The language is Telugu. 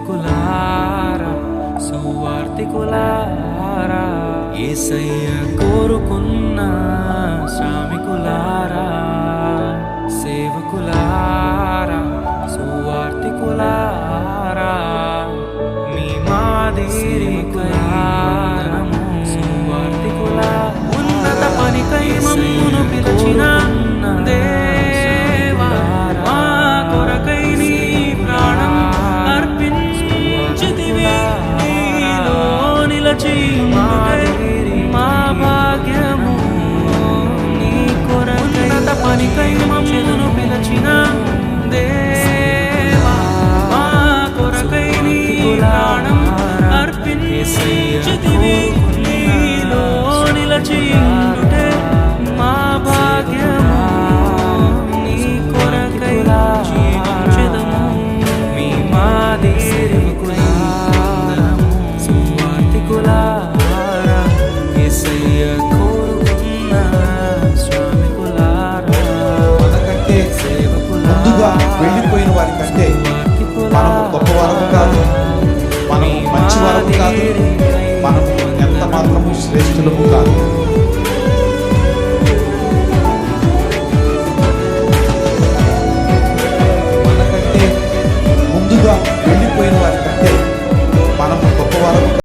సేవకులారా, సువార్తికులారా, యేసయ్య కోరుకున్న శ్రామికులారా, సేవకులారా, సువార్తికులారా, మీ మాదిరికులారము, సువార్తికులారా, ఉన్నత పనికై మమ్మును పిలిచిన దేవా, మా కొరకై నీ ప్రాణం అర్పించితివి, నీలో నిలచి మా భాగ్యము నీ కొరకై, ఉన్నత పనికై మమ్మును పిలిచిన దేవా, మా కొరకై నీ ప్రాణం అర్పించితివి, నీలో నిలచి మా భాగ్యము నీ కొరకై జీవించెదము, మీ మాదిరికులారము, సువార్తికులారా, యేసయ్య కోరుకున్న శ్రామికులారా, మనకంటే ముందుగా వెళ్ళిపోయిన వారి కంటే మనము గొప్పవారము కాదు, మనము మంచివారము కాదు, మనము ఎంత మాత్రము శ్రేష్ఠులము కాదు.